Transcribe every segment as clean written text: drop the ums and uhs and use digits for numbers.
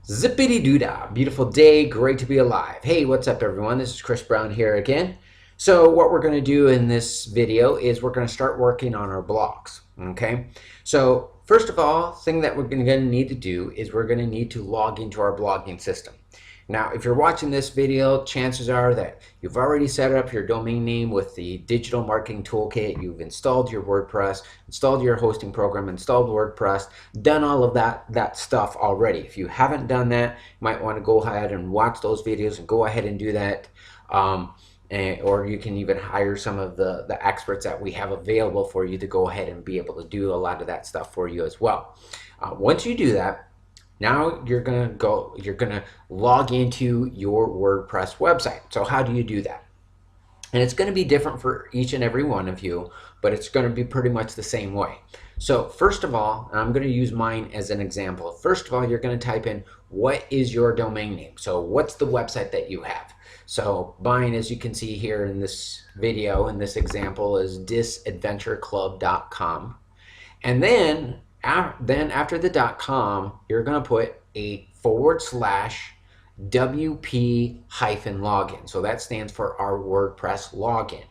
Zippity doo dah, beautiful day, great to be alive. Hey, what's up everyone? This is Chris Brown here again. So what we're going to do in this video is we're going to start working on our blogs, okay? So first of all, thing that we're going to need to do is we're going to need to log into our blogging system. Now, if you're watching this video, chances are that you've already set up your domain name with the Digital Marketing Toolkit. You've installed your WordPress, installed your hosting program, installed WordPress, done all of that stuff already. If you haven't done that, you might want to go ahead and watch those videos and go ahead and do that. Or you can even hire some of the experts that we have available for you to go ahead and be able to do a lot of that stuff for you as well. Once you do that, now you're gonna log into your WordPress website. So how do you do that? And it's gonna be different for each and every one of you, but it's gonna be pretty much the same way. So first of all, and I'm gonna use mine as an example. First of all, you're gonna type in, what is your domain name? So what's the website that you have? So mine, as you can see here in this video, in this example, is disadventureclub.com. And then after the .com, you're going to put a /WP-login. So that stands for our WordPress login.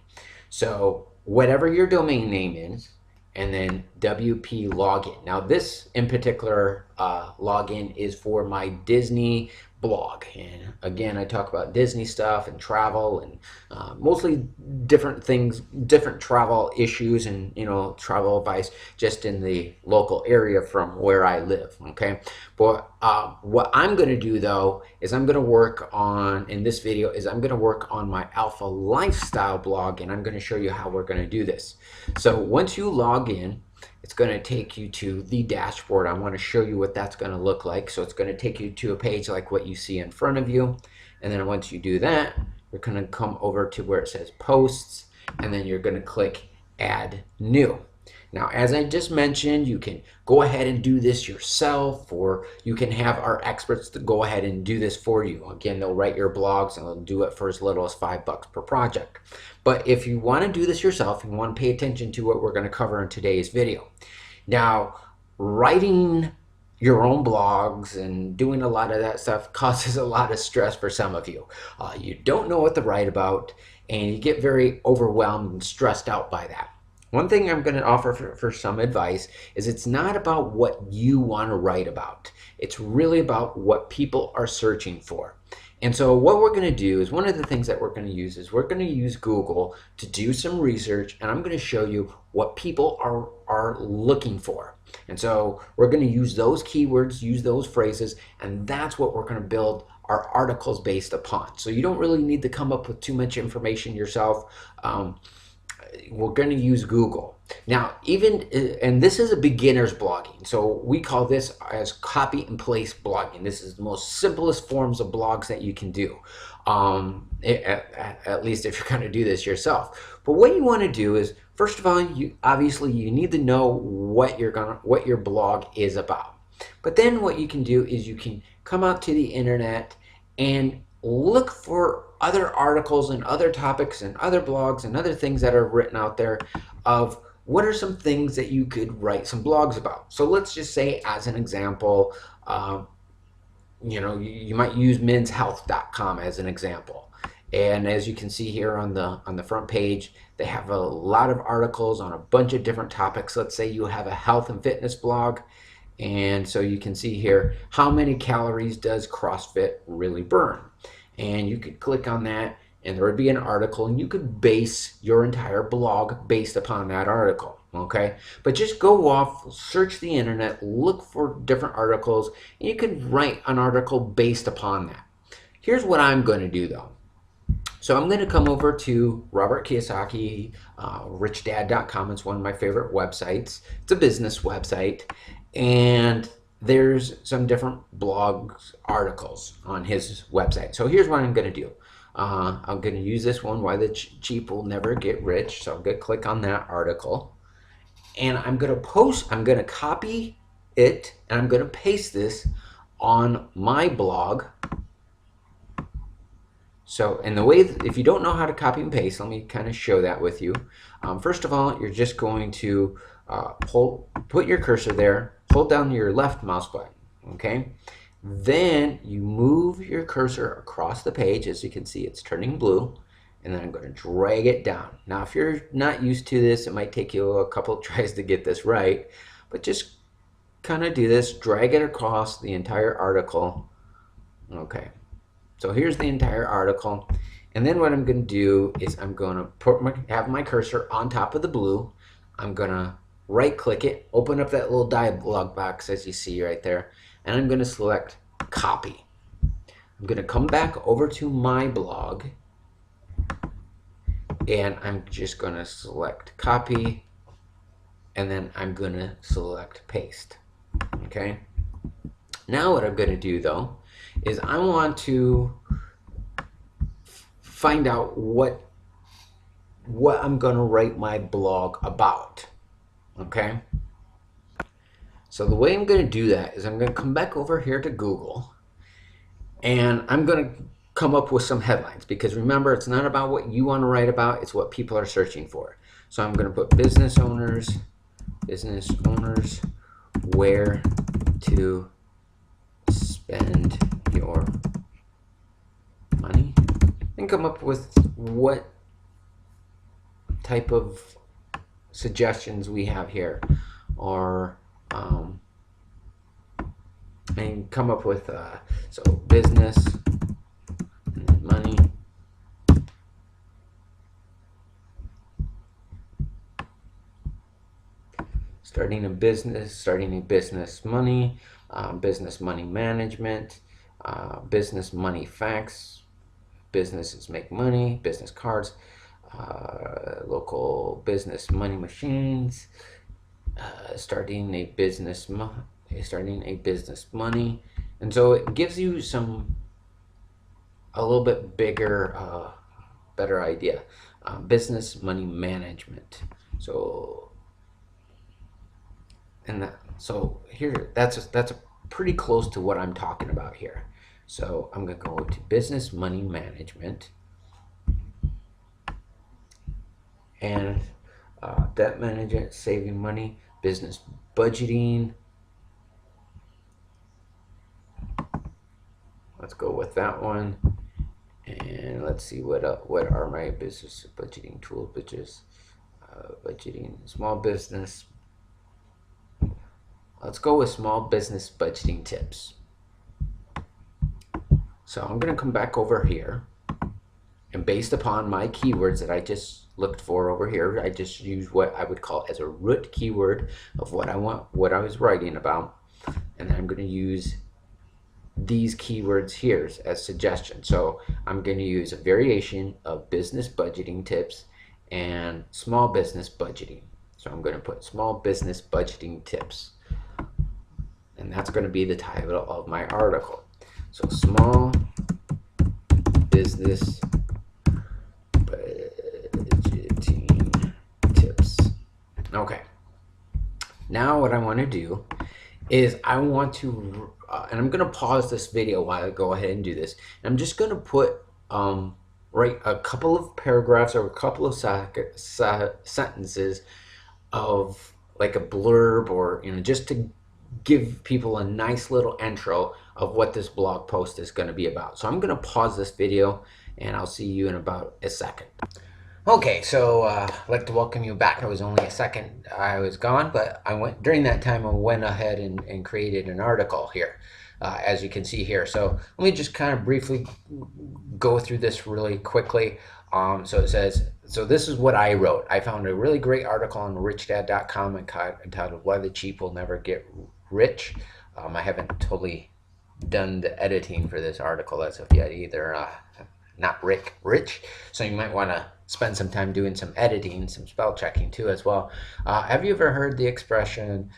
So whatever your domain name is, and then WP login. Now this in particular login is for my Disney blog, and again I talk about Disney stuff and travel and mostly different things, different travel issues, and travel advice just in the local area from where I live. Okay, but what I'm going to do though is I'm going to work on, in this video, is I'm going to work on my Alpha Lifestyle blog, and I'm going to show you how we're going to do this. So once you log in, it's going to take you to the dashboard. I want to show you what that's going to look like. So it's going to take you to a page like what you see in front of you. And then once you do that, you're going to come over to where it says posts, and then you're going to click add new. Now, as I just mentioned, you can go ahead and do this yourself, or you can have our experts to go ahead and do this for you. Again, they'll write your blogs and they'll do it for as little as $5 per project. But if you want to do this yourself, you want to pay attention to what we're going to cover in today's video. Now, writing your own blogs and doing a lot of that stuff causes a lot of stress for some of you. You don't know what to write about, and you get very overwhelmed and stressed out by that. One thing I'm going to offer for some advice is it's not about what you want to write about. It's really about what people are searching for. And so what we're going to do is, one of the things that we're going to use is we're going to use Google to do some research, and I'm going to show you what people are looking for. And so we're going to use those keywords, use those phrases, and that's what we're going to build our articles based upon. So you don't really need to come up with too much information yourself. We're going to use Google. Now, and this is a beginner's blogging, so we call this as copy and paste blogging. This is the most simplest forms of blogs that you can do, at least if you're going to do this yourself. But what you want to do is, first of all, obviously you need to know what your blog is about. But then what you can do is you can come out to the internet and look for other articles and other topics and other blogs and other things that are written out there of what are some things that you could write some blogs about. So let's just say, as an example, you might use menshealth.com as an example. And as you can see here on the front page, they have a lot of articles on a bunch of different topics. Let's say you have a health and fitness blog. And so you can see here, how many calories does CrossFit really burn? And you could click on that, and there would be an article, and you could base your entire blog based upon that article. Okay, but just go off, search the internet, look for different articles, and you can write an article based upon that. Here's what I'm going to do though. So I'm going to come over to Robert Kiyosaki, richdad.com. It's one of my favorite websites. It's a business website, and there's some different blogs articles on his website. So here's what I'm going to do. I'm going to use this one, Why the Cheap Will Never Get Rich. So I'm going to click on that article, and I'm going to copy it, and I'm going to paste this on my blog. So, and the way, if you don't know how to copy and paste, let me kind of show that with you. First of all, you're just going to put your cursor there, hold down your left mouse button, okay? Then you move your cursor across the page. As you can see, it's turning blue. And then I'm going to drag it down. Now, if you're not used to this, it might take you a couple of tries to get this right. But just kind of do this. Drag it across the entire article. Okay. So here's the entire article. And then what I'm going to do is I'm going to have my cursor on top of the blue. I'm going to right click it, open up that little dialog box as you see right there, and I'm going to select copy. I'm going to come back over to my blog, and I'm just going to select copy, and then I'm going to select paste. Okay. Now what I'm going to do though is I want to find out what I'm going to write my blog about. Okay. So the way I'm going to do that is I'm going to come back over here to Google, and I'm going to come up with some headlines, because remember, it's not about what you want to write about, it's what people are searching for. So I'm going to put business owners where to spend your money, and come up with what type of suggestions we have here, or and come up with so business and money, starting a business money, business money management, business money facts, businesses make money, business cards, local business money machines, starting a business money. And so it gives you a little bit bigger, better idea. Business money management. So, so here, that's pretty close to what I'm talking about here. So I'm going to go to business money management, and debt management, saving money, business budgeting. Let's go with that one. And let's see what are my business budgeting tools. Budgeting, small business. Let's go with small business budgeting tips. So I'm going to come back over here, and based upon my keywords that I just looked for over here, I just used what I would call as a root keyword of what I was writing about, and I'm going to use these keywords here as suggestions. So I'm going to use a variation of business budgeting tips and small business budgeting. So I'm going to put small business budgeting tips, and that's going to be the title of my article. So small business budgeting tips. Okay. Now what I want to do is I want to, and I'm going to pause this video while I go ahead and do this. And I'm just going to put, write a couple of paragraphs or a couple of sentences of like a blurb, or just to give people a nice little intro of what this blog post is going to be about. So I'm going to pause this video, and I'll see you in about a second. Okay, so I'd like to welcome you back. It was only a second I was gone, but during that time I went ahead and created an article here, as you can see here. So let me just kind of briefly go through this really quickly. So it says, so this is what I wrote. I found a really great article on richdad.com entitled "Why the Cheap Will Never Get Rich." I haven't totally done the editing for this article as of yet either. Not rich, so you might want to spend some time doing some editing, some spell checking too as well. Have you ever heard the expression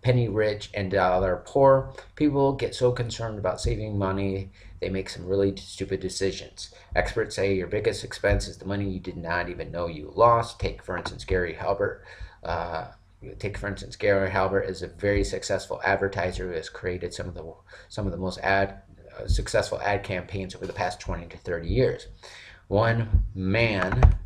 penny rich and dollar poor? People get so concerned about saving money, they make some really stupid decisions. Experts say your biggest expense is the money you did not even know you lost. Take for instance Gary Halbert. Gary Halbert is a very successful advertiser who has created some of the most successful ad campaigns over the past 20 to 30 years. One man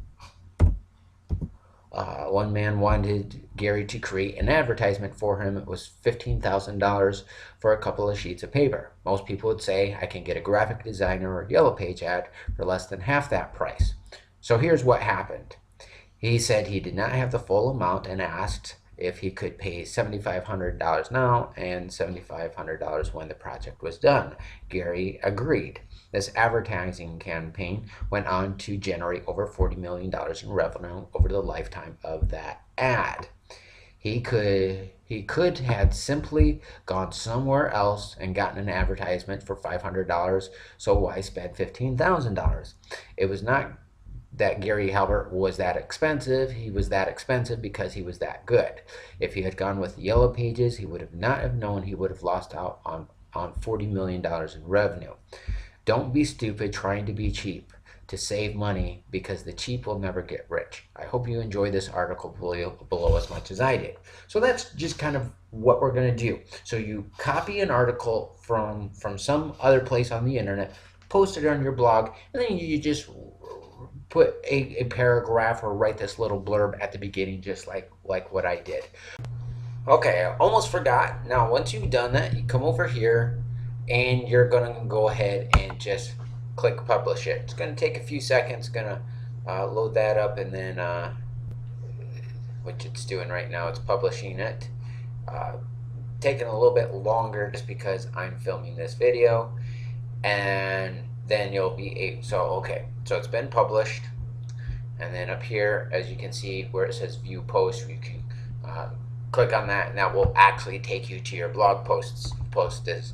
One man wanted Gary to create an advertisement for him. It was $15,000 for a couple of sheets of paper. Most people would say, I can get a graphic designer or Yellow Page ad for less than half that price. So here's what happened. He said he did not have the full amount and asked if he could pay $7,500 now and $7,500 when the project was done. Gary agreed. This advertising campaign went on to generate over $40 million in revenue over the lifetime of that ad. He could have simply gone somewhere else and gotten an advertisement for $500, so why spend $15,000? It was not that Gary Halbert was that expensive. He was that expensive because he was that good. If he had gone with Yellow Pages, he would have not have known he would have lost out on $40 million in revenue. Don't be stupid trying to be cheap to save money, because the cheap will never get rich. I hope you enjoy this article below as much as I did. So that's just kind of what we're going to do. So you copy an article from some other place on the internet, post it on your blog, and then you just put a paragraph or write this little blurb at the beginning, just like what I did. Okay, I almost forgot. Now, once you've done that, you come over here and you're going to go ahead and just click publish it. It's going to take a few seconds. Going to load that up, and then which it's doing right now, it's publishing it. Taking a little bit longer just because I'm filming this video, and then you'll be so it's been published. And then up here, as you can see where it says view post, you can click on that, and that will actually take you to your blog post this.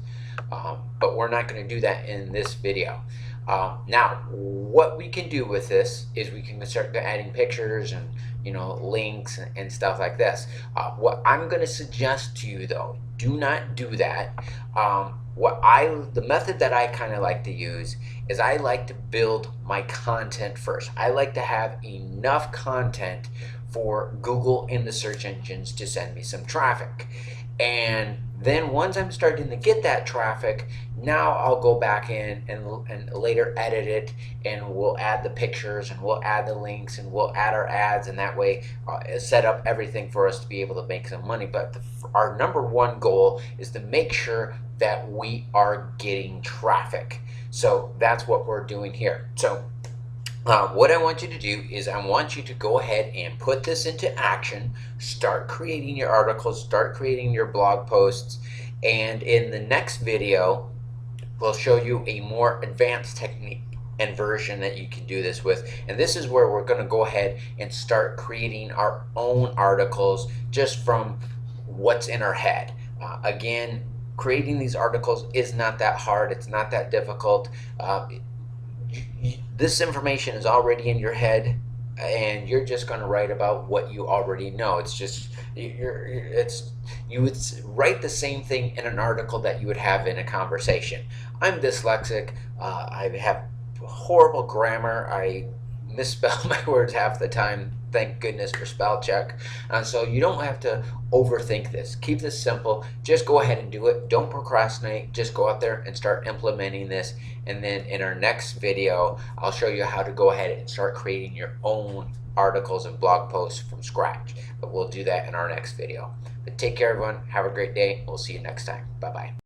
But we're not going to do that in this video. Now, what we can do with this is we can start adding pictures and links and stuff like this. What I'm going to suggest to you, though, do not do that. The method that I kind of like to use is I like to build my content first. I like to have enough content for Google and the search engines to send me some traffic. And then once I'm starting to get that traffic, now I'll go back in and later edit it, and we'll add the pictures and we'll add the links and we'll add our ads, and that way set up everything for us to be able to make some money. But our number one goal is to make sure that we are getting traffic. So that's what we're doing here. So what I want you to do is I want you to go ahead and put this into action. Start creating your articles, start creating your blog posts, and in the next video we'll show you a more advanced technique and version that you can do this with. And this is where we're going to go ahead and start creating our own articles just from what's in our head. Again, creating these articles is not that hard. It's not that difficult. This information is already in your head, and you're just going to write about what you already know. It's just you would write the same thing in an article that you would have in a conversation. I'm dyslexic. I have horrible grammar. I misspell my words half the time. Thank goodness for spell check. So you don't have to overthink this. Keep this simple. Just go ahead and do it. Don't procrastinate. Just go out there and start implementing this. And then in our next video, I'll show you how to go ahead and start creating your own articles and blog posts from scratch. But we'll do that in our next video. But take care, everyone. Have a great day. We'll see you next time. Bye-bye.